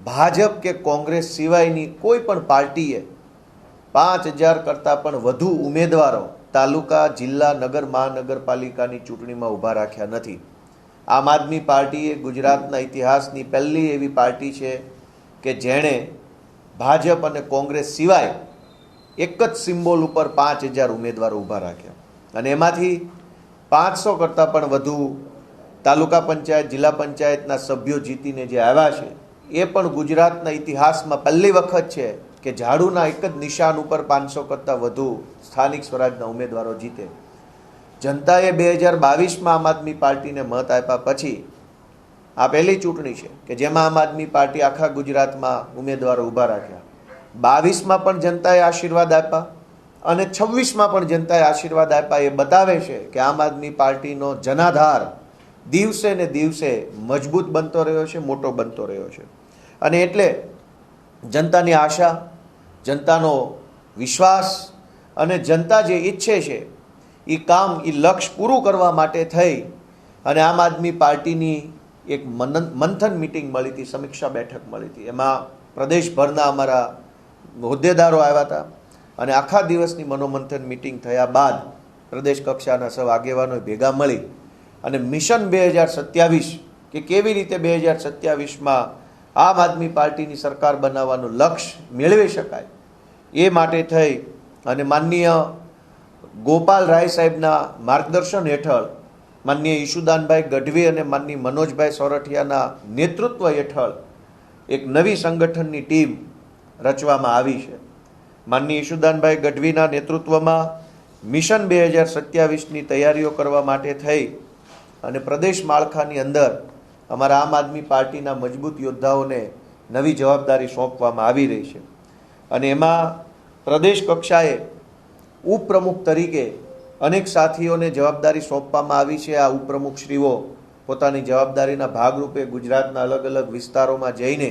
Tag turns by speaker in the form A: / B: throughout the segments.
A: ભાજપ કે કોંગ્રેસ સિવાયની કોઈ પણ પાર્ટીએ 5000 કરતાં પણ વધુ ઉમેદવારો તાલુકા, જિલ્લા, નગર, મહાનગરપાલિકાની ચૂંટણીમાં ઊભા રાખ્યા નથી. આમ આદમી પાર્ટી એ ગુજરાતના ઇતિહાસની પહેલી એવી પાર્ટી છે કે જેણે ભાજપ અને કોંગ્રેસ સિવાય એક જ સિમ્બોલ ઉપર 5000 ઉમેદવારો ઊભા રાખ્યા અને એમાંથી 500 કરતાં પણ વધુ તાલુકા પંચાયત, જિલ્લા પંચાયતના સભ્યો જીતીને જે આવ્યા છે એ પણ ગુજરાતના ઇતિહાસમાં પહેલી વખત છે કે ઝાડુના એક જ નિશાન ઉપર 500 કરતાં વધુ સ્થાનિક સ્વરાજના ઉમેદવારો જીતે. જનતાએ 2022માં આમ આદમી પાર્ટીને મત આપ્યા પછી આ પહેલી ચૂંટણી છે કે જેમાં આમ આદમી પાર્ટી આખા ગુજરાતમાં ઉમેદવારો ઊભા રાખ્યા. 22માં પણ જનતાએ આશીર્વાદ આપ્યા અને 26માં પણ જનતાએ આશીર્વાદ આપ્યા. એ બતાવે છે કે આમ આદમી પાર્ટીનો જનાધાર દિવસે ને દિવસે મજબૂત બનતો રહ્યો છે, મોટો બનતો રહ્યો છે. અને એટલે જનતાની આશા, જનતાનો વિશ્વાસ અને જનતા જે ઈચ્છે છે એ કામ, એ લક્ષ્ય પૂરું કરવા માટે થઈ અને આમ આદમી પાર્ટીની એક મંથન મિટિંગ મળી હતી, સમીક્ષા બેઠક મળી હતી. એમાં પ્રદેશભરના અમારા હોદ્દેદારો આવ્યા હતા અને આખા દિવસની મનોમંથન મિટિંગ થયા બાદ પ્રદેશ કક્ષાના સૌ આગેવાનો ભેગા મળી અને મિશન 2027 કે કેવી રીતે 2027માં આમ આદમી પાર્ટીની સરકાર બનાવવાનું લક્ષ્ય મેળવી શકાય એ માટે થઈ અને માનનીય ગોપાલ રાય સાહેબના માર્ગદર્શન હેઠળ, માનનીય ઈશુદાનભાઈ ગઢવી અને માનનીય મનોજભાઈ સોરઠિયાના નેતૃત્વ હેઠળ એક નવી સંગઠનની ટીમ રચવામાં આવી છે. માનનીય ઈશુદાનભાઈ ગઢવીના નેતૃત્વમાં મિશન 2027ની તૈયારીઓ કરવા માટે થઈ અને પ્રદેશ માળખાની અંદર અમારા આમ આદમી પાર્ટીના મજબૂત યોદ્ધાઓને નવી જવાબદારી સોંપવામાં આવી રહી છે. અને એમાં પ્રદેશ કક્ષાએ ઉપપ્રમુખ તરીકે અનેક સાથીઓને જવાબદારી સોંપવામાં આવી છે. આ ઉપપ્રમુખશ્રીઓ પોતાની જવાબદારીના ભાગરૂપે ગુજરાતના અલગ અલગ વિસ્તારોમાં જઈને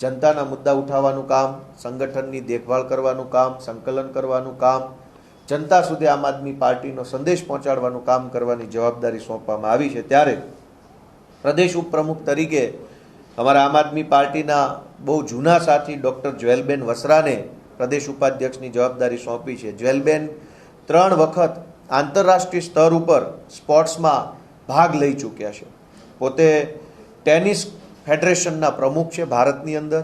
A: જનતાના મુદ્દા ઉઠાવવાનું કામ, સંગઠનની દેખભાળ કરવાનું કામ, સંકલન કરવાનું કામ, જનતા સુધી આમ આદમી પાર્ટીનો સંદેશ પહોંચાડવાનું કામ કરવાની જવાબદારી સોંપવામાં આવી છે. ત્યારે પ્રદેશ ઉપપ્રમુખ તરીકે અમારા આમ આદમી પાર્ટીના બહુ જૂના સાથી ડૉક્ટર જ્વેલબેન વસરાને પ્રદેશ ઉપાધ્યક્ષની જવાબદારી સોંપી છે. જ્વેલબેન 3 વખત આંતરરાષ્ટ્રીય સ્તર ઉપર સ્પોર્ટ્સમાં ભાગ લઈ ચૂક્યા છે. પોતે ટેનિસ ફેડરેશનના પ્રમુખ છે ભારતની અંદર.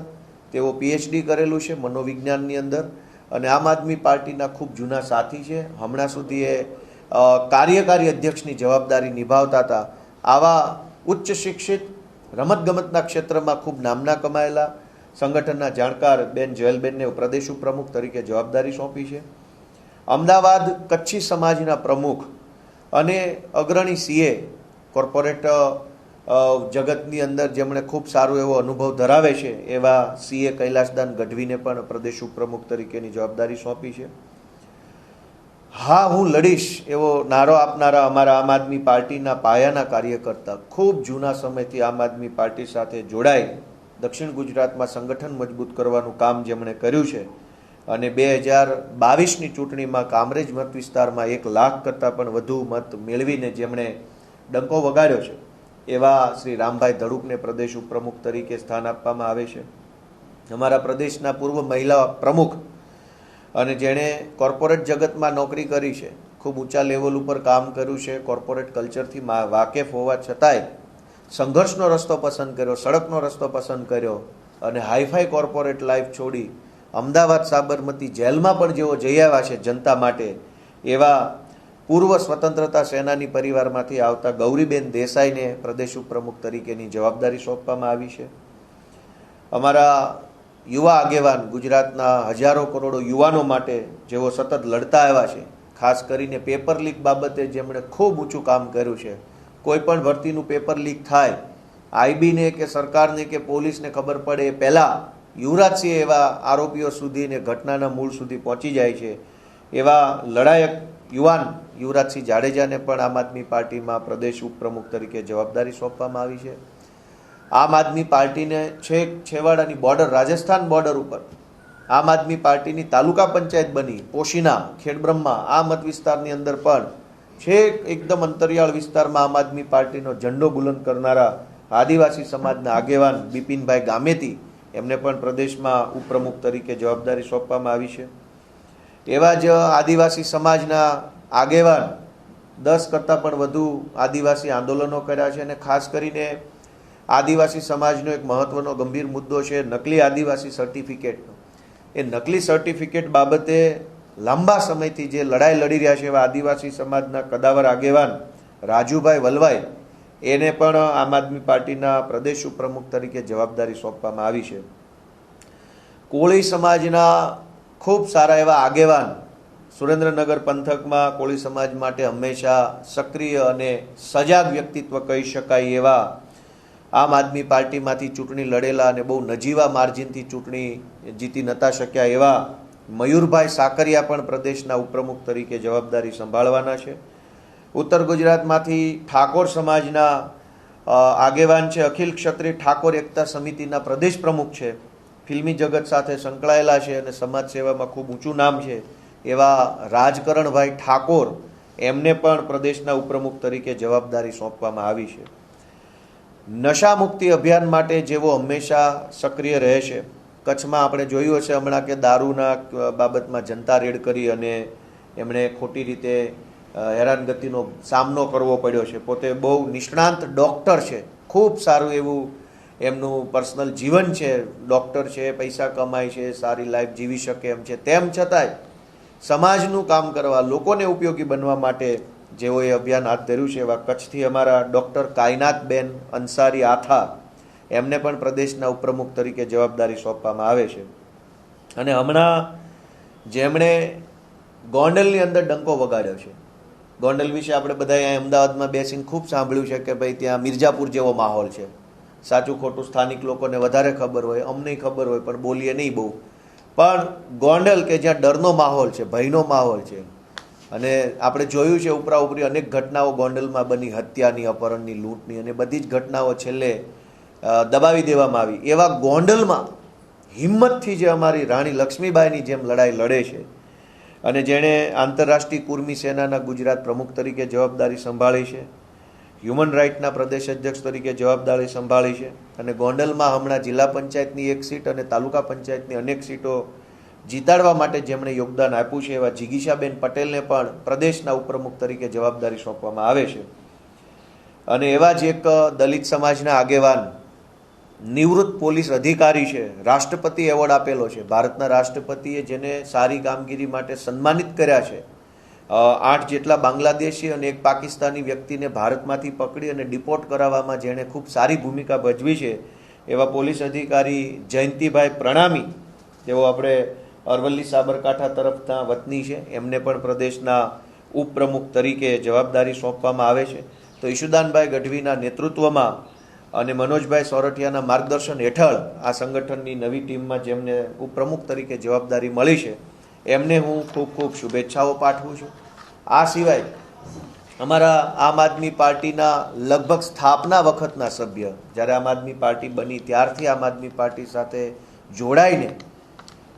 A: તેઓ PhD કરેલું છે મનોવિજ્ઞાનની અંદર અને આમ આદમી પાર્ટીના ખૂબ જૂના સાથી છે. હમણાં સુધી એ કાર્યકારી અધ્યક્ષની જવાબદારી નિભાવતા હતા. આવા ઉચ્ચ શિક્ષિત, રમતગમતના ક્ષેત્રમાં ખૂબ નામના કમાયેલા સંગઠનના જાણકાર બેન જ્વેલબેનને પ્રદેશ ઉપપ્રમુખ તરીકે જવાબદારી સોંપી છે. અમદાવાદ કચ્છી સમાજના પ્રમુખ અને અગ્રણી CA કોર્પોરેટ જગતની અંદર જેમણે ખૂબ સારો એવો અનુભવ ધરાવે છે એવા CA કૈલાસદાન ગઢવીને પણ પ્રદેશ ઉપપ્રમુખ તરીકેની જવાબદારી સોંપી છે. હા, હું લડીશ એવો નારો આપનારા અમારા આમ આદમી પાર્ટીના પાયાના કાર્યકર્તા, ખૂબ જૂના સમયથી આમ આદમી પાર્ટી સાથે જોડાઈ દક્ષિણ ગુજરાતમાં સંગઠન મજબૂત કરવાનું કામ જેમણે કર્યું છે અને 2022ની ચૂંટણીમાં કામરેજ મત વિસ્તારમાં 1 લાખ કરતાં પણ વધુ મત મેળવીને જેમણે ડંકો વગાડ્યો છે એવા શ્રી રામભાઈ ધડુકને પ્રદેશ ઉપપ્રમુખ તરીકે સ્થાન આપવામાં આવે છે. અમારા પ્રદેશના પૂર્વ મહિલા પ્રમુખ અને જેણે કોર્પોરેટ જગતમાં નોકરી કરી છે, ખૂબ ઊંચા લેવલ ઉપર કામ કર્યું છે, કોર્પોરેટ કલ્ચરથી વાકેફ હોવા છતાંય સંઘર્ષનો રસ્તો પસંદ કર્યો, સડકનો રસ્તો પસંદ કર્યો અને હાઈફાઈ કોર્પોરેટ લાઈફ છોડી અમદાવાદ સાબરમતી જેલમાં પણ જેઓ જઈ આવ્યા છે જનતા માટે, એવા પૂર્વ સ્વતંત્રતા સેનાની પરિવારમાંથી આવતા ગૌરીબેન દેસાઈને પ્રદેશ ઉપપ્રમુખ તરીકેની જવાબદારી સોંપવામાં આવી છે. અમારા યુવા આગેવાન, ગુજરાતના હજારો કરોડો યુવાનો માટે જેઓ સતત લડતા આવ્યા છે, ખાસ કરીને પેપર લીક બાબતે જેમણે ખૂબ ઊંચું કામ કર્યું છે. કોઈ પણ ભરતીનું પેપર લીક થાય, IBને કે સરકારને કે પોલીસને ખબર પડે એ પહેલાં યુવરાજસિંહ એવા આરોપીઓ સુધી ને ઘટનાના મૂળ સુધી પહોંચી જાય છે. એવા લડાયક યુવાન યુવરાજસિંહ જાડેજાને પણ આમ આદમી પાર્ટીમાં પ્રદેશ ઉપપ્રમુખ તરીકે જવાબદારી સોંપવામાં આવી છે. આમ આદમી પાર્ટીને છેક છેવાડાની બોર્ડર, રાજસ્થાન બોર્ડર ઉપર આમ આદમી પાર્ટીની તાલુકા પંચાયત બની, પોશીના, ખેડબ્રહ્મા, આ મત વિસ્તારની અંદર પણ છેક એકદમ અંતરિયાળ વિસ્તારમાં આમ આદમી પાર્ટીનો ઝંડો બુલંદ કરનારા આદિવાસી સમાજના આગેવાન બિપિનભાઈ ગામેતી એમને પણ પ્રદેશમાં ઉપપ્રમુખ તરીકે જવાબદારી સોંપવામાં આવી છે. એવા જ આદિવાસી સમાજના આગેવાન 10 કરતાં પણ વધુ આદિવાસી આંદોલનો કર્યા છે અને ખાસ કરીને આદિવાસી સમાજનો એક મહત્વનો ગંભીર મુદ્દો છે નકલી આદિવાસી સર્ટિફિકેટનો. એ નકલી સર્ટિફિકેટ બાબતે લાંબા સમયથી જે લડાઈ લડી રહ્યા છે એવા આદિવાસી સમાજના કદાવર આગેવાન રાજુભાઈ વલવાઈ એને પણ આમ આદમી પાર્ટીના પ્રદેશ ઉપપ્રમુખ તરીકે જવાબદારી સોંપવામાં આવી છે. કોળી સમાજના ખૂબ સારા એવા આગેવાન સુરેન્દ્રનગર પંથકમાં કોળી સમાજ માટે હંમેશા સક્રિય અને સજાગ વ્યક્તિત્વ કહી શકાય એવા આમ આદમી પાર્ટીમાંથી ચૂંટણી લડેલા અને બહુ નજીવા માર્જિનથી ચૂંટણી જીતી નતા શક્યા એવા મયુરભાઈ સાકરિયા પણ પ્રદેશના ઉપપ્રમુખ તરીકે જવાબદારી સંભાળવાના છે. ઉત્તર ગુજરાતમાંથી ઠાકોર સમાજના આગેવાન છે અખિલ ક્ષત્રિય ઠાકોર એકતા સમિતિના પ્રદેશ પ્રમુખ છે. ફિલ્મી જગત સાથે સંકળાયેલા છે અને સમાજ સેવામાં ખૂબ ઊંચું નામ છે એવા રાજકરણભાઈ ઠાકોર એમને પણ પ્રદેશના ઉપપ્રમુખ તરીકે જવાબદારી સોંપવામાં આવી છે. નશા મુક્તિ અભિયાન માટે જેવો હંમેશા સક્રિય રહે છે. કચ્છમાં આપણે જોયું હશે હમણાં કે દારૂના બાબતમાં જનતા રેડ કરી અને એમણે ખોટી રીતે હેરાનગતિનો સામનો કરવો પડ્યો છે. પોતે બહુ નિષ્ણાંત ડૉક્ટર છે, ખૂબ સારું એવું એમનું પર્સનલ જીવન છે, ડૉક્ટર છે, પૈસા કમાય છે, સારી લાઈફ જીવી શકે એમ છે. તેમ છતાંય સમાજનું કામ કરવા, લોકોને ઉપયોગી બનવા માટે જેઓએ અભિયાન હાથ ધર્યું છે એવા કચ્છથી અમારા ડૉક્ટર કાયનાતબેન અંસારી આથા એમને પણ પ્રદેશના ઉપપ્રમુખ તરીકે જવાબદારી સોંપવામાં આવે છે. અને હમણાં જેમણે ગોંડલની અંદર ડંકો વગાડ્યો છે, ગોંડલ વિશે આપણે બધા અહીંયા અમદાવાદમાં બેસીને ખૂબ સાંભળ્યું છે કે ભાઈ ત્યાં મિર્જાપુર જેવો માહોલ છે. સાચું ખોટું સ્થાનિક લોકોને વધારે ખબર હોય, અમને ખબર હોય પણ બોલીએ નહીં બહુ. પણ ગોંડલ કે જ્યાં ડરનો માહોલ છે, ભયનો માહોલ છે, અને આપણે જોયું છે ઉપરા ઉપરી અનેક ઘટનાઓ ગોંડલમાં બની, હત્યાની, અપહરણની, લૂંટની, અને બધી જ ઘટનાઓ છેલ્લે દબાવી દેવામાં આવી. એવા ગોંડલમાં હિંમતથી જે અમારી રાણી લક્ષ્મીબાઈની જેમ લડાઈ લડે છે અને જેણે આંતરરાષ્ટ્રીય કુર્મી સેનાના ગુજરાત પ્રમુખ તરીકે જવાબદારી સંભાળી છે, હ્યુમન રાઇટના પ્રદેશ અધ્યક્ષ તરીકે જવાબદારી સંભાળી છે, અને ગોંડલમાં હમણાં જિલ્લા પંચાયતની 1 સીટ અને તાલુકા પંચાયતની અનેક સીટો જીતાડવા માટે જેમણે યોગદાન આપ્યું છે એવા જિગીશાબેન પટેલને પણ પ્રદેશના ઉપપ્રમુખ તરીકે જવાબદારી સોંપવામાં આવે છે. અને એવા જ એક દલિત સમાજના આગેવાન નિવૃત્ત પોલીસ અધિકારી છે, રાષ્ટ્રપતિ એવોર્ડ આપેલો છે, ભારતના રાષ્ટ્રપતિએ જેને સારી કામગીરી માટે સન્માનિત કર્યા છે. 8 જેટલા બાંગ્લાદેશી અને એક પાકિસ્તાની વ્યક્તિને ભારતમાંથી પકડી અને ડિપોર્ટ કરાવવામાં જેણે ખૂબ સારી ભૂમિકા ભજવી છે એવા પોલીસ અધિકારી જયંતિભાઈ પ્રણામી, જેઓ આપણે અરવલ્લી સાબરકાંઠા તરફના વતની છે, એમને પણ પ્રદેશના ઉપપ્રમુખ તરીકે જવાબદારી સોંપવામાં આવે છે. તો ઈશુદાનભાઈ ગઢવીના નેતૃત્વમાં અને મનોજભાઈ સોરઠિયાના માર્ગદર્શન હેઠળ આ સંગઠનની નવી ટીમમાં જેમને ઉપપ્રમુખ તરીકે જવાબદારી મળી છે એમને હું ખૂબ ખૂબ શુભેચ્છાઓ પાઠવું છું. આ સિવાય અમારા આમ આદમી પાર્ટીના લગભગ સ્થાપના વખતના સભ્ય, જ્યારે આમ આદમી પાર્ટી બની ત્યારથી આમ આદમી પાર્ટી સાથે જોડાઈને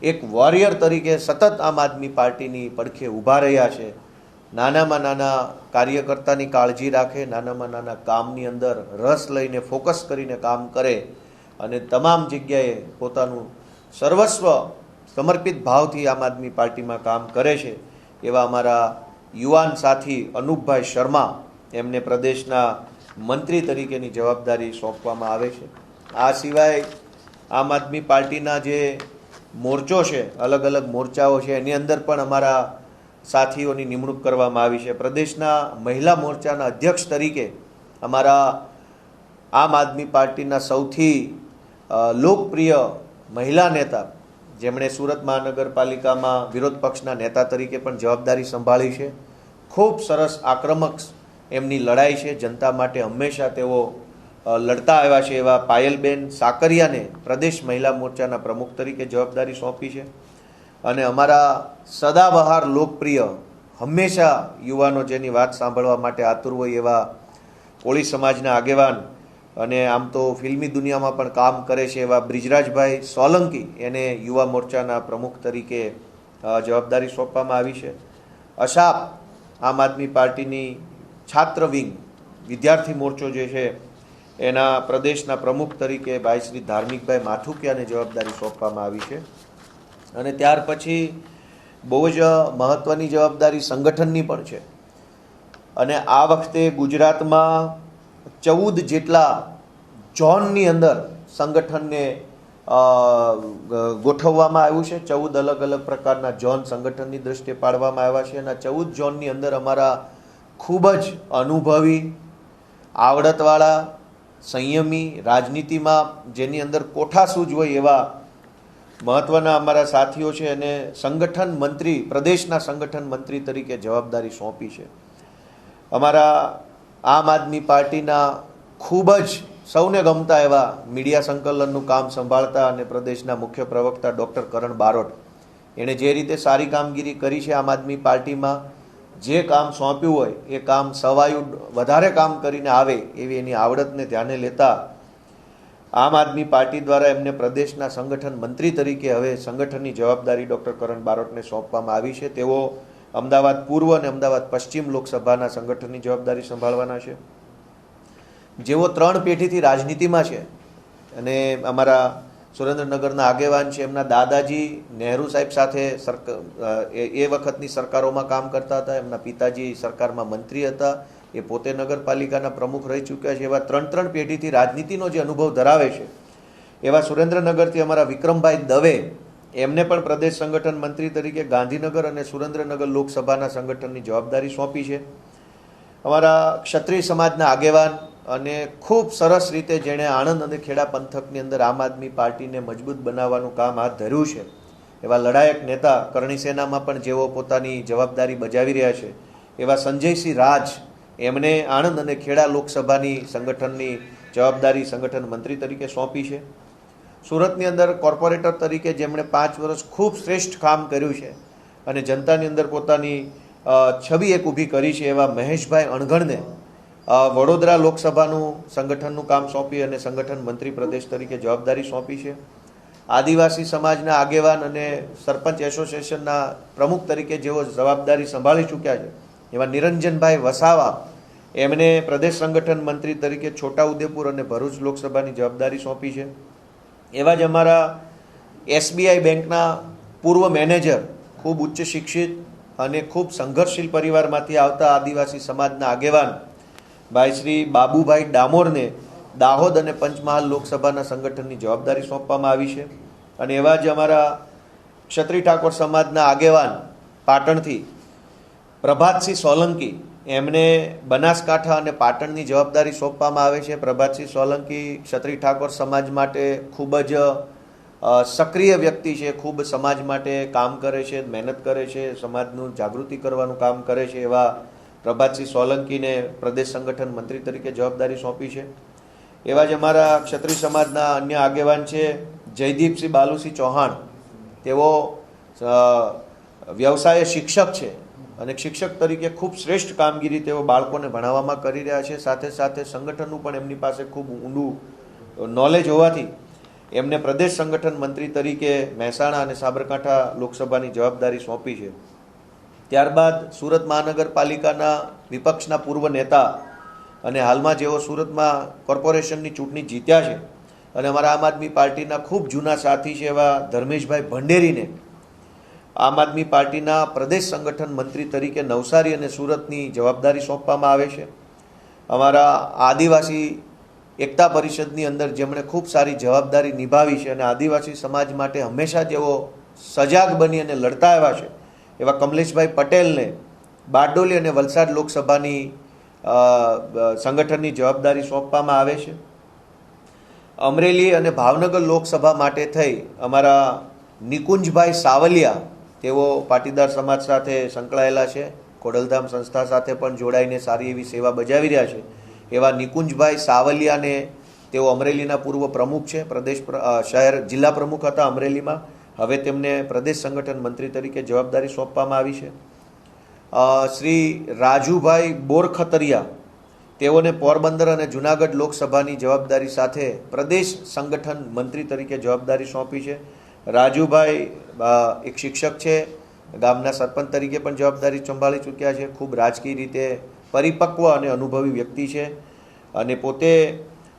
A: એક વોરિયર તરીકે સતત આમ આદમી પાર્ટીની પડખે ઊભા રહ્યા છે. નાનામાં નાના કાર્યકર્તાની કાળજી રાખે, નાનામાં નાના કામની અંદર રસ લઈને ફોકસ કરીને કામ કરે અને તમામ જગ્યાએ પોતાનું સર્વસ્વ સમર્પિત ભાવથી આમ આદમી પાર્ટીમાં કામ કરે છે એવા અમારા યુવાન સાથી અનુપભાઈ શર્મા, એમને પ્રદેશના મંત્રી તરીકેની જવાબદારી સોંપવામાં આવે છે. આ સિવાય આમ આદમી પાર્ટીના જે મોરચો છે, અલગ અલગ મોરચાઓ છે, એની અંદર પણ અમારા સાથીઓની નિમણૂક કરવામાં આવી છે. પ્રદેશના મહિલા મોરચાના અધ્યક્ષ તરીકે અમારા આમ આદમી પાર્ટીના સૌથી લોકપ્રિય મહિલા નેતા, જેમણે સુરત મહાનગરપાલિકામાં વિરોધ પક્ષના નેતા તરીકે પણ જવાબદારી સંભાળી છે, ખૂબ સરસ આક્રમક એમની લડાઈ છે, જનતા માટે હંમેશા તેઓ લડતા આવ્યા છે એવા પાયલબેન સાકરિયાને પ્રદેશ મહિલા મોરચાના પ્રમુખ તરીકે જવાબદારી સોંપી છે. અને અમારા સદાબહાર લોકપ્રિય, હંમેશા યુવાનો જેની વાત સાંભળવા માટે આતુર હોય એવા કોળી સમાજના આગેવાન અને આમ તો ફિલ્મી દુનિયામાં પણ કામ કરે છે એવા બ્રિજરાજભાઈ સોલંકી, એને યુવા મોરચાના પ્રમુખ તરીકે જવાબદારી સોંપવામાં આવી છે. અશાપ આમ આદમી પાર્ટીની છાત્ર વિંગ, વિદ્યાર્થી મોરચો જે છે એના પ્રદેશના પ્રમુખ તરીકે ભાઈ શ્રી ધાર્મિકભાઈ માથુકિયાને જવાબદારી સોંપવામાં આવી છે. અને ત્યાર પછી બહુ જ મહત્ત્વની જવાબદારી સંગઠનની પણ છે. અને આ વખતે ગુજરાતમાં 14 જેટલા ઝોનની અંદર સંગઠનને ગોઠવવામાં આવ્યું છે. 14 અલગ અલગ પ્રકારના ઝોન સંગઠનની દ્રષ્ટિએ પાડવામાં આવ્યા છે. અને 14 ઝોનની અંદર અમારા ખૂબ જ અનુભવી, આવડતવાળા, સંયમી, રાજનીતિમાં જેની અંદર કોઠાસૂઝ હોય એવા મહત્ત્વના અમારા સાથીઓ છે. અને સંગઠન મંત્રી, પ્રદેશના સંગઠન મંત્રી તરીકે જવાબદારી સોંપી છે. અમારા આમ આદમી પાર્ટીના ખૂબ જ સૌને ગમતા એવા મીડિયા સંકલનનું કામ સંભાળતા અને પ્રદેશના મુખ્ય પ્રવક્તા ડૉક્ટર કરણ બારોટ, એણે જે રીતે સારી કામગીરી કરી છે આમ આદમી પાર્ટીમાં, જે કામ સોંપ્યું હોય એ કામ સવાયું વધારે કામ કરીને આવે એવી એની આવડતને ધ્યાને લેતા આમ આદમી પાર્ટી દ્વારા એમને પ્રદેશના સંગઠન મંત્રી તરીકે હવે સંગઠનની જવાબદારી ડૉક્ટર કરણ બારોટને સોંપવામાં આવી છે. તેઓ અમદાવાદ પૂર્વ અને અમદાવાદ પશ્ચિમ લોકસભાના સંગઠનની જવાબદારી સંભાળવાના છે. જેઓ 3 પેઢીથી રાજનીતિમાં છે અને અમારા સુરેન્દ્રનગરના આગેવાન છે, એમના દાદાજી નહેરુ સાહેબ સાથે એ વખતની સરકારોમાં કામ કરતા હતા. એમના પિતાજી સરકારમાં મંત્રી હતા, એ પોતે નગરપાલિકાના પ્રમુખ રહી ચૂક્યા છે. એવા 3 પેઢીથી રાજનીતિનો જે અનુભવ ધરાવે છે એવા સુરેન્દ્રનગરથી અમારા વિક્રમભાઈ દવે, એમને પણ પ્રદેશ સંગઠન મંત્રી તરીકે ગાંધીનગર અને સુરેન્દ્રનગર લોકસભાના સંગઠનની જવાબદારી સોંપી છે. અમારા ક્ષત્રિય સમાજના આગેવાન અને ખૂબ સરસ રીતે જેણે આણંદ અને ખેડા પંથકની અંદર આમ આદમી પાર્ટીને મજબૂત બનાવવાનું કામ હાથ ધર્યું છે એવા લડાયક નેતા કરણી સેનામાં પણ જેઓ પોતાની જવાબદારી બજાવી રહ્યા છે એવા સંજયસિંહ રાજ, એમણે આણંદ અને ખેડા લોકસભાની સંગઠનની જવાબદારી સંગઠન મંત્રી તરીકે સોંપી છે. સુરતની અંદર કોર્પોરેટર તરીકે જેમણે 5 વર્ષ ખૂબ શ્રેષ્ઠ કામ કર્યું છે અને જનતાની અંદર પોતાની છબી એક ઊભી કરી છે એવા મહેશભાઈ અણઘણને વડોદરા લોકસભાનું સંગઠનનું કામ સોંપી અને સંગઠન મંત્રી પ્રદેશ તરીકે જવાબદારી સોંપી છે. આદિવાસી સમાજના આગેવાન અને સરપંચ એસોસિએશનના પ્રમુખ તરીકે જેઓ જવાબદારી સંભાળી ચૂક્યા છે એવા નિરંજનભાઈ વસાવા, એમને પ્રદેશ સંગઠન મંત્રી તરીકે છોટાઉદેપુર અને ભરૂચ લોકસભાની જવાબદારી સોંપી છે. એવા જ અમારા SBI બેંકના પૂર્વ મેનેજર, ખૂબ ઉચ્ચ શિક્ષિત અને ખૂબ સંઘર્ષશીલ પરિવારમાંથી આવતા આદિવાસી સમાજના આગેવાન ભાઈ શ્રી બાબુભાઈ ડામોરને દાહોદ અને પંચમહાલ લોકસભાના સંગઠનની જવાબદારી સોંપવામાં આવી છે. અને એવા જ અમારા ક્ષત્રિય ઠાકોર સમાજના આગેવાન પાટણથી પ્રભાતસિંહ સોલંકી, એમને બનાસકાંઠા અને પાટણની જવાબદારી સોંપવામાં આવે છે. પ્રભાતસિંહ સોલંકી ક્ષત્રિય ઠાકોર સમાજ માટે ખૂબ જ સક્રિય વ્યક્તિ છે, ખૂબ સમાજ માટે કામ કરે છે, મહેનત કરે છે, સમાજનું જાગૃતિ કરવાનું કામ કરે છે. એવા પ્રભાતસિંહ સોલંકીને પ્રદેશ સંગઠન મંત્રી તરીકે જવાબદારી સોંપી છે. એવા જ અમારા ક્ષત્રિય સમાજના અન્ય આગેવાન છે જયદીપસિંહ બાલુસિંહ ચૌહાણ, તેઓ વ્યવસાય શિક્ષક છે અને શિક્ષક તરીકે ખૂબ શ્રેષ્ઠ કામગીરી તેઓ બાળકોને ભણાવવામાં કરી રહ્યા છે. સાથે સાથે સંગઠનનું પણ એમની પાસે ખૂબ ઊંડું નોલેજ હોવાથી એમને પ્રદેશ સંગઠન મંત્રી તરીકે મહેસાણા અને સાબરકાંઠા લોકસભાની જવાબદારી સોંપી છે. ત્યારબાદ સુરત મહાનગરપાલિકાના વિપક્ષના પૂર્વ નેતા અને હાલમાં જેઓ સુરતમાં કોર્પોરેશનની ચૂંટણી જીત્યા છે અને અમારા આમ આદમી પાર્ટીના ખૂબ જૂના સાથી છે એવા ધર્મેશભાઈ ભંડેરીને આમ આદમી પાર્ટીના પ્રદેશ સંગઠન મંત્રી તરીકે નવસારી અને સુરતની જવાબદારી સોંપવામાં આવે છે. અમારા આદિવાસી એકતા પરિષદની અંદર જેમણે ખૂબ સારી જવાબદારી નિભાવી છે અને આદિવાસી સમાજ માટે હંમેશા જેઓ સજાગ બની અને લડતા આવ્યા છે એવા કમલેશભાઈ પટેલને બારડોલી અને વલસાડ લોકસભાની સંગઠનની જવાબદારી સોંપવામાં આવે છે. અમરેલી અને ભાવનગર લોકસભા માટે થઈ અમારા નિકુંજભાઈ સાવલિયા, તેઓ પાટીદાર સમાજ સાથે સંકળાયેલા છે, ખોડલધામ સંસ્થા સાથે પણ જોડાઈને સારી એવી સેવા બજાવી રહ્યા છે. એવા નિકુંજભાઈ સાવલિયાને, તેઓ અમરેલીના પૂર્વ પ્રમુખ છે, પ્રદેશ શહેર જિલ્લા પ્રમુખ હતા અમરેલીમાં, હવે તેમને પ્રદેશ સંગઠન મંત્રી તરીકે જવાબદારી સોંપવામાં આવી છે. શ્રી રાજુભાઈ બોરખતરિયા, તેઓને પોરબંદર અને જુનાગઢ લોકસભાની જવાબદારી સાથે પ્રદેશ સંગઠન મંત્રી તરીકે જવાબદારી સોંપી છે. રાજુભાઈ એક શિક્ષક છે, ગામના સરપંચ તરીકે પણ જવાબદારી સંભાળી ચૂક્યા છે, ખૂબ રાજકીય રીતે પરિપક્વ અને અનુભવી વ્યક્તિ છે અને પોતે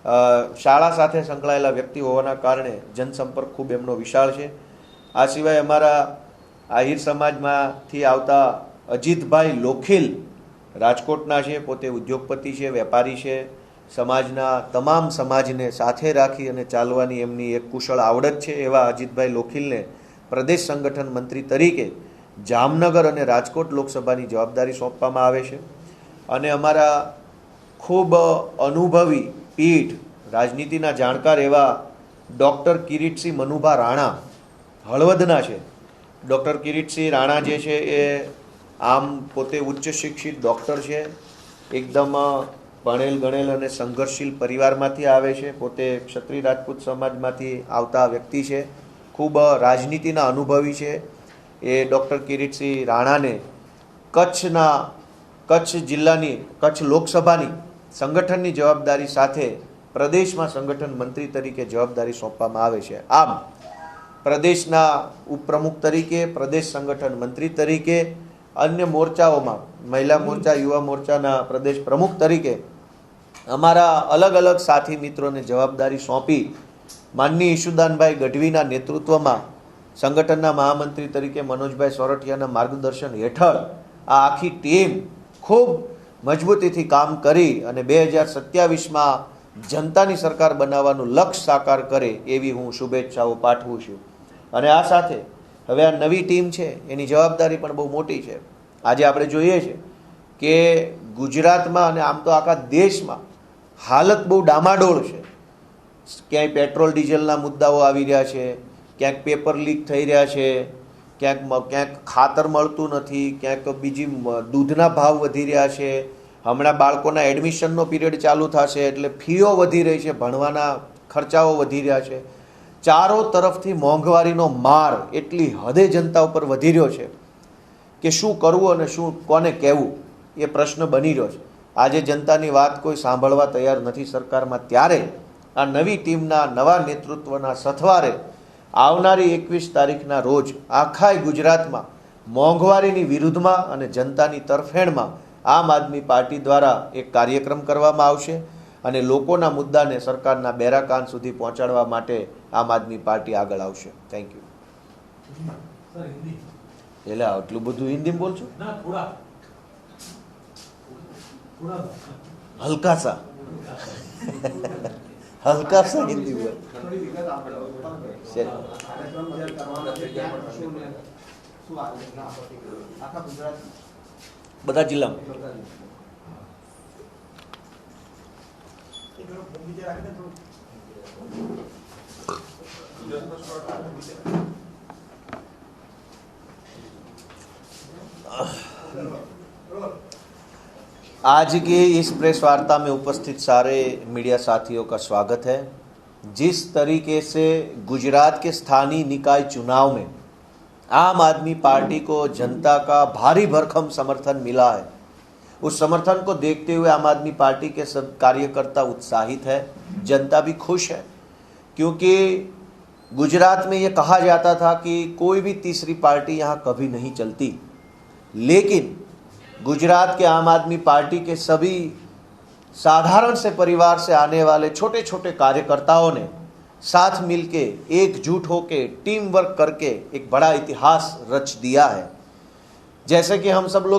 A: શાળા સાથે સંકળાયેલા વ્યક્તિ હોવાના કારણે જનસંપર્ક ખૂબ એમનો વિશાળ છે. આ સિવાય અમારા આહિર સમાજમાંથી આવતા અજીતભાઈ લોખીલ રાજકોટના છે, પોતે ઉદ્યોગપતિ છે, વેપારી છે. સમાજના તમામ સમાજને સાથે રાખી અને ચાલવાની એમની એક કુશળ આવડત છે. એવા અજીતભાઈ લોખીલને પ્રદેશ સંગઠન મંત્રી તરીકે જામનગર અને રાજકોટ લોકસભાની જવાબદારી સોંપવામાં આવે છે. અને અમારા ખૂબ અનુભવી પીઠ રાજનીતિના જાણકાર એવા ડૉક્ટર કિરીટસિંહ મનુભા રાણા હળવદના છે. ડૉક્ટર કિરીટસિંહ રાણા જે છે એ આમ પોતે ઉચ્ચ શિક્ષિત ડૉક્ટર છે, એકદમ ભણેલ ગણેલ અને સંઘર્ષશીલ પરિવારમાંથી આવે છે. પોતે ક્ષત્રિય રાજપૂત સમાજમાંથી આવતા વ્યક્તિ છે, ખૂબ રાજનીતિના અનુભવી છે. એ ડૉક્ટર કિરીટસિંહ રાણાને કચ્છ જિલ્લાની કચ્છ લોકસભાની સંગઠનની જવાબદારી સાથે પ્રદેશમાં સંગઠન મંત્રી તરીકે જવાબદારી સોંપવામાં આવે છે. આમ પ્રદેશના ઉપપ્રમુખ તરીકે, પ્રદેશ સંગઠન મંત્રી તરીકે, અન્ય મોરચાઓમાં મહિલા મોરચા, યુવા મોરચાના પ્રદેશ પ્રમુખ તરીકે અમારા અલગ અલગ સાથી મિત્રોને જવાબદારી સોંપી માનનીય ઈશુદાનભાઈ ગઢવીના નેતૃત્વમાં સંગઠનના મહામંત્રી તરીકે મનોજભાઈ સોરઠિયાના માર્ગદર્શન હેઠળ આ આખી ટીમ ખૂબ મજબૂતીથી કામ કરી અને 2027માં જનતાની સરકાર બનાવવાનું લક્ષ્ય સાકાર કરે એવી હું શુભેચ્છાઓ પાઠવું છું. અને આ સાથે હવે આ નવી ટીમ છે એની જવાબદારી પણ બહુ મોટી છે. આજે આપણે જોઈએ છે કે ગુજરાતમાં અને આમ તો આખા દેશમાં હાલત બહુ ડામાડોળ છે. ક્યાંય પેટ્રોલ ડીઝલના મુદ્દાઓ આવી રહ્યા છે, ક્યાંક પેપર લીક થઈ રહ્યા છે, ક્યાંક ખાતર મળતું નથી, ક્યાંક બીજી દૂધના ભાવ વધી રહ્યા છે. હમણાં બાળકોના એડમિશનનો પીરિયડ ચાલુ થશે એટલે ફીઓ વધી રહી છે, ભણવાના ખર્ચાઓ વધી રહ્યા છે. ચારો તરફથી મોંઘવારીનો માર એટલી હદે જનતા ઉપર વધી રહ્યો છે કે શું કરવું અને શું કોને કહેવું એ પ્રશ્ન બની રહ્યો છે. આજે જનતાની વાત કોઈ સાંભળવા તૈયાર નથી સરકારમાં. ત્યારે આ નવી ટીમના નવા નેતૃત્વના સથવારે આવનારી 21 તારીખના રોજ આખા ગુજરાતમાં મોંઘવારીની વિરુદ્ધમાં અને જનતાની તરફેણમાં આમ આદમી પાર્ટી દ્વારા એક કાર્યક્રમ કરવામાં આવશે અને લોકોના મુદ્દાને સરકારના બેરા કાન સુધી પહોંચાડવા માટે આમ આદમી પાર્ટી આગળ આવશે. Thank you. એટલે આટલું બધું હિન્દી બોલছো? હલકા સા હિન્દી બોલ. બધા જિલ્લામાં आज की इस प्रेस वार्ता में उपस्थित सारे मीडिया साथियों का स्वागत है. जिस तरीके से गुजरात के स्थानीय निकाय चुनाव में आम आदमी पार्टी को जनता का भारी भरकम समर्थन मिला है, उस समर्थन को देखते हुए आम आदमी पार्टी के सब कार्यकर्ता उत्साहित है, जनता भी खुश है. क्योंकि गुजरात में ये कहा जाता था कि कोई भी तीसरी पार्टी यहाँ कभी नहीं चलती, लेकिन गुजरात के आम आदमी पार्टी के सभी साधारण से परिवार से आने वाले छोटे छोटे कार्यकर्ताओं ने साथ मिलके एकजुट होके टीम वर्क करके एक बड़ा इतिहास रच दिया है. जैसे कि हम सब लोग